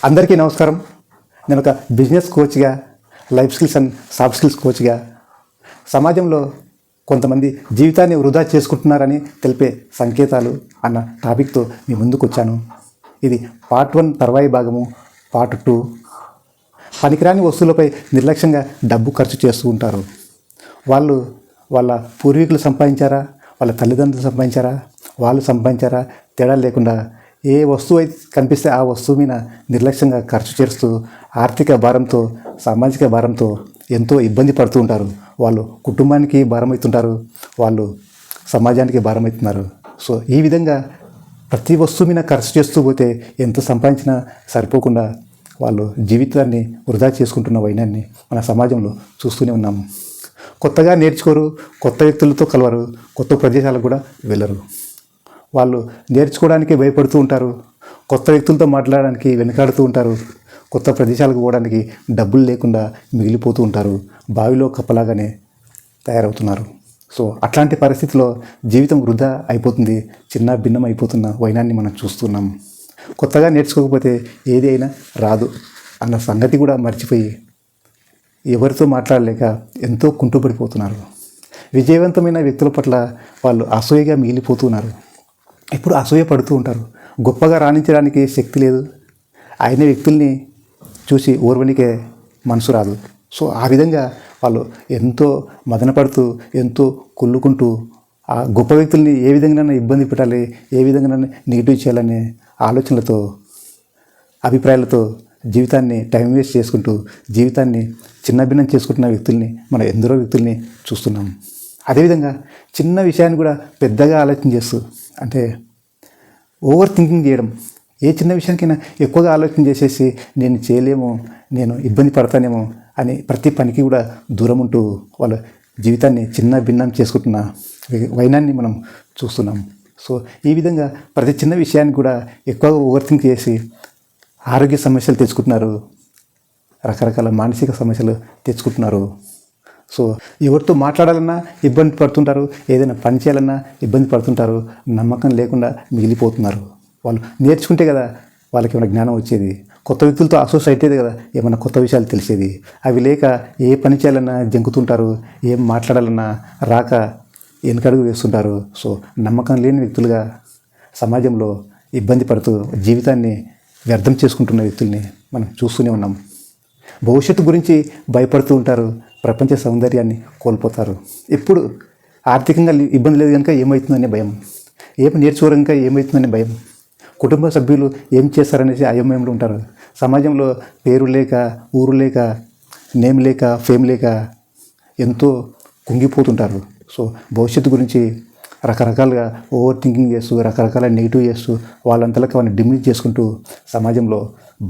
అందరికీ నమస్కారం. నేను ఒక బిజినెస్ కోచ్గా, life skills and soft skills కోచ్గా సమాజంలో కొంతమంది జీవితాన్ని వృధా చేసుకుంటున్నారని తెలిపే సంకేతాలు అన్న టాపిక్తో మీ ముందుకు వచ్చాను. ఇది పార్ట్ 1 తర్వాయి భాగము. పార్ట్ 2 పనికిరాని వస్తువులపై నిర్లక్ష్యంగా డబ్బు ఖర్చు చేస్తూ ఉంటారు. వాళ్ళు వాళ్ళ పూర్వీకులు సంపాదించారా, వాళ్ళ తల్లిదండ్రులు సంపాదించారా, వాళ్ళు సంపాదించారా తేడా లేకుండా ఏ వస్తువు అయితే కనిపిస్తే ఆ వస్తువు మీద నిర్లక్ష్యంగా ఖర్చు చేస్తూ ఆర్థిక భారంతో, సామాజిక భారంతో ఎంతో ఇబ్బంది పడుతూ ఉంటారు. వాళ్ళు కుటుంబానికి భారం అవుతుంటారు, వాళ్ళు సమాజానికి భారం అవుతున్నారు. సో ఈ విధంగా ప్రతి వస్తువు మీద ఖర్చు చేస్తూ పోతే ఎంత సంపాదించినా సరిపోకుండా వాళ్ళు జీవితాన్ని వృధా చేసుకుంటున్న వైనాన్ని మన సమాజంలో చూస్తూనే ఉన్నాము. కొత్తగా నేర్చుకోరు, కొత్త వ్యక్తులతో కలవరు, కొత్త ప్రదేశాలకు కూడా వెళ్ళరు. వాళ్ళు నేర్చుకోవడానికి భయపడుతూ ఉంటారు, కొత్త వ్యక్తులతో మాట్లాడడానికి వెనకాడుతూ ఉంటారు, కొత్త ప్రదేశాలకు పోవడానికి డబ్బులు లేకుండా మిగిలిపోతూ ఉంటారు. బావిలో కప్పలాగానే తయారవుతున్నారు. సో అట్లాంటి పరిస్థితిలో జీవితం వృధా అయిపోతుంది, చిన్న భిన్నం అయిపోతున్న వైనాన్ని మనం చూస్తున్నాం. కొత్తగా నేర్చుకోకపోతే ఏది అయినా రాదు అన్న సంగతి కూడా మర్చిపోయి ఎవరితో మాట్లాడలేక ఎంతో కుంటుపడిపోతున్నారు. విజయవంతమైన వ్యక్తుల పట్ల వాళ్ళు అసూయగా మిగిలిపోతున్నారు. ఎప్పుడు అసూయ పడుతూ ఉంటారు. గొప్పగా రాణించడానికి శక్తి లేదు, అయిన వ్యక్తుల్ని చూసి ఓర్వనికే మనసు రాదు. సో ఆ విధంగా వాళ్ళు ఎంతో మదనపడుతూ, ఎంతో కుళ్ళుకుంటూ ఆ గొప్ప వ్యక్తుల్ని ఏ విధంగా ఇబ్బంది పెట్టాలి, ఏ విధంగా నెగిటివ్ చేయాలనే ఆలోచనలతో, అభిప్రాయాలతో జీవితాన్ని టైం వేస్ట్ చేసుకుంటూ జీవితాన్ని చిన్నభిన్నం చేసుకుంటున్న వ్యక్తుల్ని మనం ఎందరో వ్యక్తుల్ని చూస్తున్నాం. అదేవిధంగా చిన్న విషయాన్ని కూడా పెద్దగా ఆలోచన చేస్తూ, అంటే ఓవర్ థింకింగ్ చేయడం, ఏ చిన్న విషయానికైనా ఎక్కువగా ఆలోచన చేసేసి నేను చేయలేమో, నేను ఇబ్బంది పడతానేమో అని ప్రతి పనికి కూడా దూరం ఉంటూ వాళ్ళ జీవితాన్ని చిన్న భిన్నం చేసుకుంటున్న వైనాన్ని మనం చూస్తున్నాం. సో ఈ విధంగా ప్రతి చిన్న విషయాన్ని కూడా ఎక్కువగా ఓవర్ థింక్ చేసి ఆరోగ్య సమస్యలు తెచ్చుకుంటున్నారు, రకరకాల మానసిక సమస్యలు తెచ్చుకుంటున్నారు. సో ఎవరితో మాట్లాడాలన్నా ఇబ్బంది పడుతుంటారు, ఏదైనా పని చేయాలన్నా ఇబ్బంది పడుతుంటారు, నమ్మకం లేకుండా మిగిలిపోతున్నారు. వాళ్ళు నేర్చుకుంటే కదా వాళ్ళకి ఏమైనా జ్ఞానం వచ్చేది, కొత్త వ్యక్తులతో అసోసియేట్ అయితే కదా ఏమైనా కొత్త విషయాలు తెలిసేది. అవి లేక ఏ పని చేయాలన్నా జంకుతుంటారు, ఏం మాట్లాడాలన్నా రాక వెనకడుగు వేస్తుంటారు. సో నమ్మకం లేని వ్యక్తులుగా సమాజంలో ఇబ్బంది పడుతూ జీవితాన్ని వ్యర్థం చేసుకుంటున్న వ్యక్తుల్ని మనం చూస్తూనే ఉన్నాం. భవిష్యత్తు గురించి భయపడుతూ ఉంటారు, ప్రపంచ సౌందర్యాన్ని కోల్పోతారు. ఎప్పుడు ఆర్థికంగా ఇబ్బంది లేదు కనుక ఏమవుతుందనే భయం, ఏం నేర్చుకోరు కనుక ఏమవుతుందనే భయం, కుటుంబ సభ్యులు ఏం చేస్తారనేసి అయోమయంలో ఉంటారు. సమాజంలో పేరు లేక, ఊరు లేక, నేమ్ లేక, ఫేమ్ లేక ఎంతో కుంగిపోతుంటారు. సో భవిష్యత్తు గురించి రకరకాలుగా ఓవర్ థింకింగ్ చేస్తూ, రకరకాల నెగిటివ్ చేస్తూ వాళ్ళంతలకు వాళ్ళని డిమినిష్ చేసుకుంటూ సమాజంలో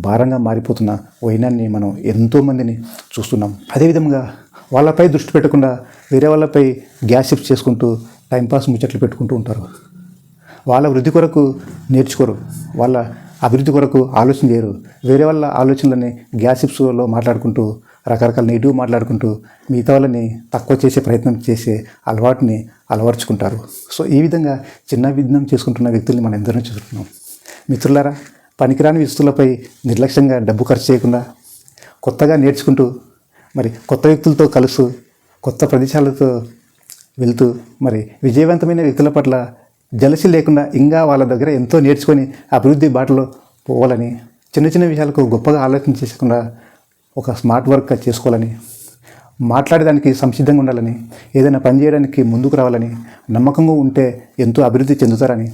భారంగా మారిపోతున్న వైనాన్ని మనం ఎంతోమందిని చూస్తున్నాం. అదేవిధంగా వాళ్ళపై దృష్టి పెట్టకుండా వేరే వాళ్ళపై గ్యాసిప్స్ చేసుకుంటూ టైంపాస్ ముచ్చట్లు పెట్టుకుంటూ ఉంటారు. వాళ్ళ వృద్ధి కొరకు నేర్చుకోరు, వాళ్ళ అభివృద్ధి కొరకు ఆలోచన చేయరు. వేరే వాళ్ళ ఆలోచనలని గ్యాసిప్స్లో మాట్లాడుకుంటూ, రకరకాల నెగిటివ్ మాట్లాడుకుంటూ మిగతా వాళ్ళని తక్కువ చేసే ప్రయత్నం చేసే అలవాటుని అలవర్చుకుంటారు. సో ఈ విధంగా చిన్న భిన్నం చేసుకుంటున్న వ్యక్తుల్ని మనం ఎందరో చూస్తున్నాం. మిత్రులారా, పనికిరాని వస్తువులపై నిర్లక్ష్యంగా డబ్బు ఖర్చు చేయకుండా కొత్తగా నేర్చుకుంటూ, మరి కొత్త వ్యక్తులతో కలుస్తూ, కొత్త ప్రదేశాలతో వెళ్తూ, మరి విజయవంతమైన వ్యక్తుల పట్ల జలసి లేకుండా ఇంకా వాళ్ళ దగ్గర ఎంతో నేర్చుకొని అభివృద్ధి బాటలో పోవాలని, చిన్న చిన్న విషయాలకు గొప్పగా ఆలోచన చేయకుండా ఒక స్మార్ట్ వర్క్ చేసుకోవాలని, మాట్లాడడానికి సంసిద్ధంగా ఉండాలని, ఏదైనా పని చేయడానికి ముందుకు రావాలని, నమ్మకంగా ఉంటే ఎంతో అభివృద్ధి చెందుతారని,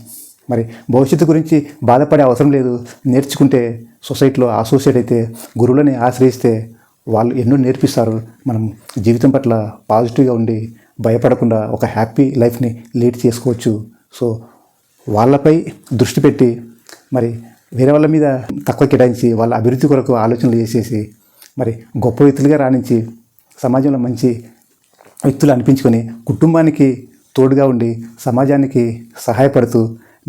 మరి భవిష్యత్తు గురించి బాధపడే అవసరం లేదు, నేర్చుకుంటే సొసైటీలో అసోసియేట్ అయితే, గురువులని ఆశ్రయిస్తే వాళ్ళు ఎన్నో నేర్పిస్తారు. మనం జీవితం పట్ల పాజిటివ్గా ఉండి భయపడకుండా ఒక హ్యాపీ లైఫ్ని లీడ్ చేసుకోవచ్చు. సో వాళ్ళపై దృష్టి పెట్టి, మరి వేరే వాళ్ళ మీద తక్కువ కేటాయించి వాళ్ళ అభివృద్ధి కొరకు ఆలోచనలు చేసేసి, మరి గొప్ప వ్యక్తులుగా రాణించి సమాజంలో మంచి వ్యక్తులు అనిపించుకొని కుటుంబానికి తోడుగా ఉండి సమాజానికి సహాయపడుతూ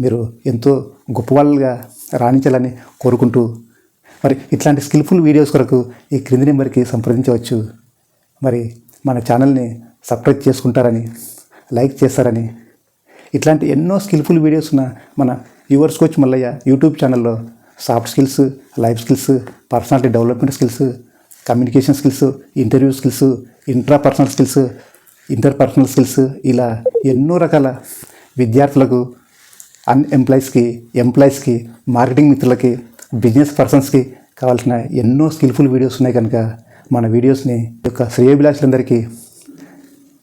మీరు ఎంతో గొప్ప వాళ్ళుగా రాణించాలని కోరుకుంటూ, మరి ఇట్లాంటి స్కిల్ఫుల్ వీడియోస్ కొరకు ఈ క్రింది నెంబర్కి సంప్రదించవచ్చు. మరి మన ఛానల్ని సబ్స్క్రైబ్ చేసుకుంటారని, లైక్ చేస్తారని, ఇట్లాంటి ఎన్నో స్కిల్ఫుల్ వీడియోస్ ఉన్న మన యువర్స్ కోచ్ మల్లయ్య యూట్యూబ్ ఛానల్లో soft skills, life skills, personality development skills, communication skills, interview skills, intrapersonal skills, interpersonal skills, ఇలా ఎన్నో రకాల విద్యార్థులకు, ఎంప్లాయీస్కి, మార్కెటింగ్ మిత్రులకి, బిజినెస్ పర్సన్స్కి కావాల్సిన ఎన్నో స్కిల్ఫుల్ వీడియోస్ ఉన్నాయి కనుక మన వీడియోస్ని యొక్క శ్రేయోభిలాషులందరికీ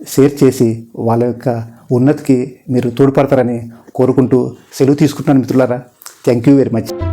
షేర్ చేసి వాళ్ళ యొక్క ఉన్నతికి మీరు తోడ్పడతారని కోరుకుంటూ సెలవు తీసుకుంటున్నాను మిత్రులారా. Thank you very much.